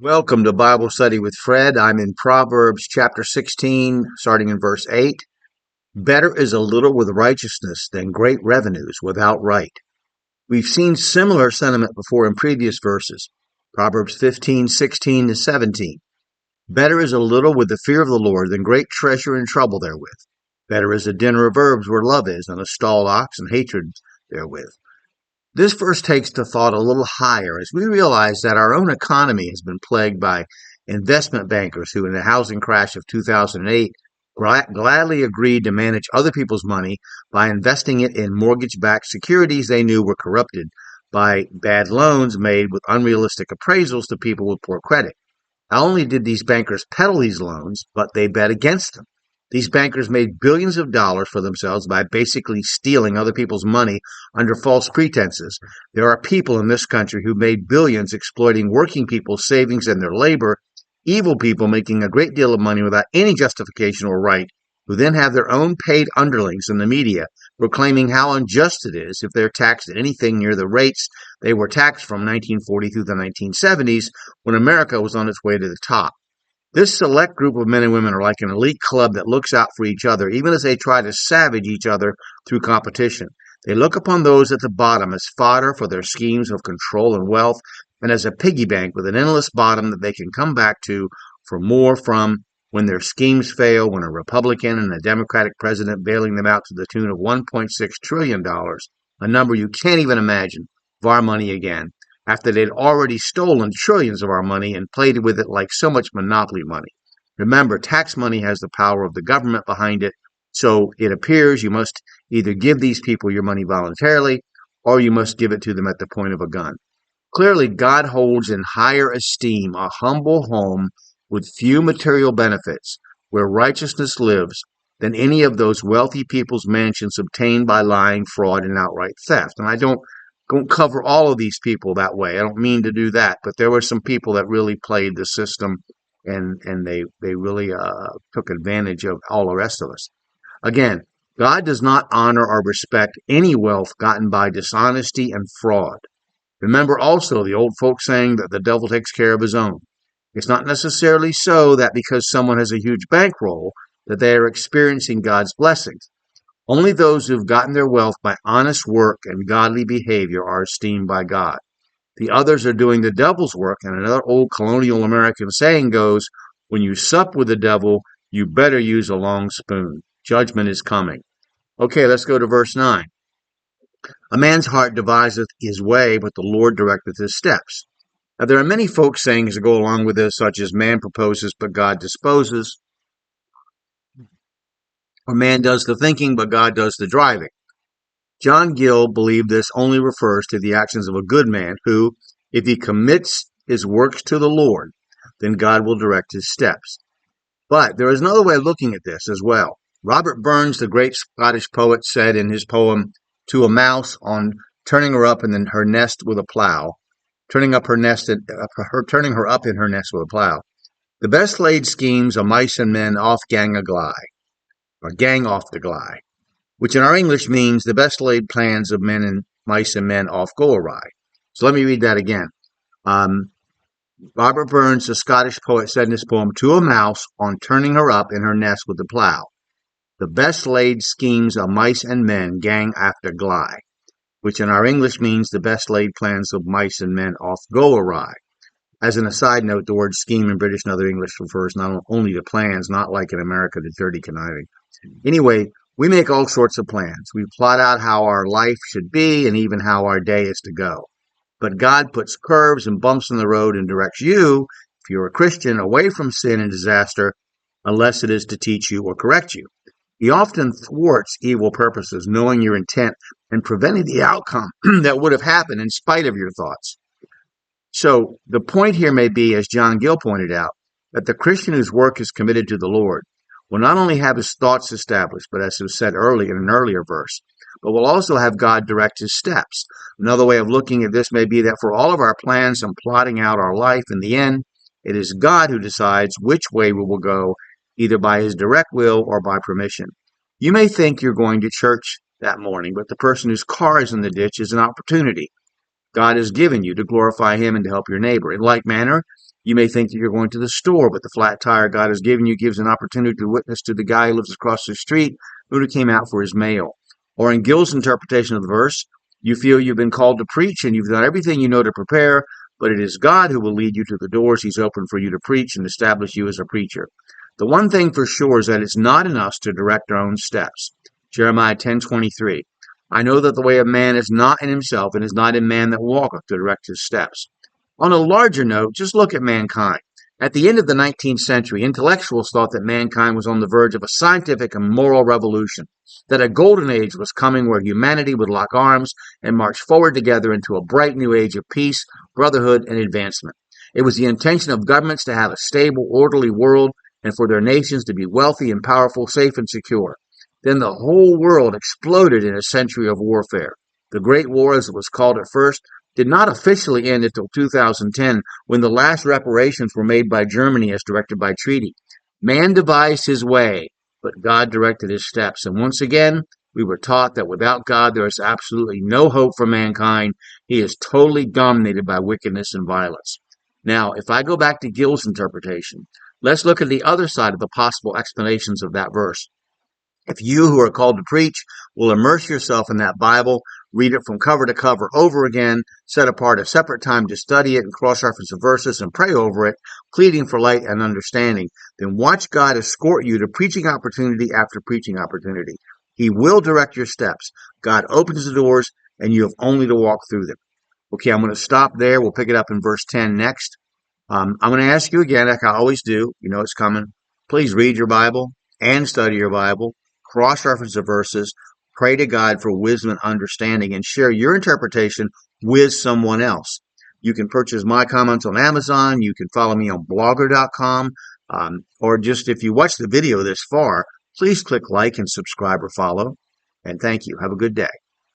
Welcome to Bible Study with Fred. I'm in Proverbs chapter 16, starting in verse 8. Better is a little with righteousness than great revenues without right. We've seen similar sentiment before in previous verses. Proverbs 15, 16 to 17. Better is a little with the fear of the Lord than great treasure and trouble therewith. Better is a dinner of herbs where love is than a stalled ox and hatred therewith. This verse takes the thought a little higher as we realize that our own economy has been plagued by investment bankers who, in the housing crash of 2008, gladly agreed to manage other people's money by investing it in mortgage-backed securities they knew were corrupted by bad loans made with unrealistic appraisals to people with poor credit. Not only did these bankers peddle these loans, but they bet against them. These bankers made billions of dollars for themselves by basically stealing other people's money under false pretenses. There are people in this country who made billions exploiting working people's savings and their labor, evil people making a great deal of money without any justification or right, who then have their own paid underlings in the media proclaiming how unjust it is if they're taxed at anything near the rates they were taxed from 1940 through the 1970s when America was on its way to the top. This select group of men and women are like an elite club that looks out for each other, even as they try to savage each other through competition. They look upon those at the bottom as fodder for their schemes of control and wealth, and as a piggy bank with an endless bottom that they can come back to for more from when their schemes fail, when a Republican and a Democratic president bailing them out to the tune of $1.6 trillion, a number you can't even imagine, of our money again, after they'd already stolen trillions of our money and played with it like so much monopoly money. Remember, tax money has the power of the government behind it, so it appears you must either give these people your money voluntarily or you must give it to them at the point of a gun. Clearly, God holds in higher esteem a humble home with few material benefits, where righteousness lives, than any of those wealthy people's mansions obtained by lying, fraud, and outright theft. And I don't cover all of these people that way. I don't mean to do that, but there were some people that really played the system, and they really took advantage of all the rest of us. Again, God does not honor or respect any wealth gotten by dishonesty and fraud. Remember also the old folk saying that the devil takes care of his own. It's not necessarily so that because someone has a huge bankroll that they are experiencing God's blessings. Only those who've gotten their wealth by honest work and godly behavior are esteemed by God. The others are doing the devil's work, and another old colonial American saying goes, when you sup with the devil, you better use a long spoon. Judgment is coming. Okay, let's go to verse 9. A man's heart deviseth his way, but the Lord directeth his steps. Now, there are many folk sayings that go along with this, such as man proposes, but God disposes, or man does the thinking, but God does the driving. John Gill believed this only refers to the actions of a good man who, if he commits his works to the Lord, then God will direct his steps. But there is another way of looking at this as well. Robert Burns, the great Scottish poet, said in his poem, To a Mouse, on turning her up in her nest with a plow, turning her up in her nest with a plow. The best laid schemes of mice and men off gang off the gly, which in our English means the best laid plans of men and mice and men off go awry. So let me read that again. Robert Burns, the Scottish poet, said in his poem, To a mouse, on turning her up in her nest with the plow, the best laid schemes of mice and men gang after gly, which in our English means the best laid plans of mice and men off go awry. As an aside note, the word scheme in British and other English refers not only to plans, not like in America to dirty conniving. Anyway, we make all sorts of plans. We plot out how our life should be and even how our day is to go. But God puts curves and bumps in the road and directs you, if you're a Christian, away from sin and disaster, unless it is to teach you or correct you. He often thwarts evil purposes, knowing your intent and preventing the outcome that would have happened in spite of your thoughts. So the point here may be, as John Gill pointed out, that the Christian whose work is committed to the Lord will not only have his thoughts established, but as was said earlier in an earlier verse, but will also have God direct his steps. Another way of looking at this may be that for all of our plans and plotting out our life, in the end, it is God who decides which way we will go, either by his direct will or by permission. You may think you're going to church that morning, but the person whose car is in the ditch is an opportunity. God has given you to glorify Him and to help your neighbor. In like manner, you may think that you're going to the store, but the flat tire God has given you gives an opportunity to witness to the guy who lives across the street who came out for his mail. Or in Gill's interpretation of the verse, you feel you've been called to preach and you've done everything you know to prepare, but it is God who will lead you to the doors He's opened for you to preach and establish you as a preacher. The one thing for sure is that it's not in us to direct our own steps. Jeremiah 10:23. I know that the way of man is not in himself, and is not in man that walketh to direct his steps. On a larger note, just look at mankind. At the end of the 19th century, intellectuals thought that mankind was on the verge of a scientific and moral revolution, that a golden age was coming where humanity would lock arms and march forward together into a bright new age of peace, brotherhood, and advancement. It was the intention of governments to have a stable, orderly world and for their nations to be wealthy and powerful, safe and secure. Then the whole world exploded in a century of warfare. The Great War, as it was called at first, did not officially end until 2010, when the last reparations were made by Germany as directed by treaty. Man devised his way, but God directed his steps. And once again, we were taught that without God there is absolutely no hope for mankind. He is totally dominated by wickedness and violence. Now, if I go back to Gill's interpretation, let's look at the other side of the possible explanations of that verse. If you who are called to preach will immerse yourself in that Bible, read it from cover to cover over again, set apart a separate time to study it and cross-reference the verses and pray over it, pleading for light and understanding, then watch God escort you to preaching opportunity after preaching opportunity. He will direct your steps. God opens the doors, and you have only to walk through them. Okay, I'm going to stop there. We'll pick it up in verse 10 next. I'm going to ask you again, like I always do. You know it's coming. Please read your Bible and study your Bible. Cross-reference the verses, pray to God for wisdom and understanding, and share your interpretation with someone else. You can purchase my comments on Amazon. You can follow me on blogger.com. Or just if you watch the video this far, please click like and subscribe or follow. And thank you. Have a good day.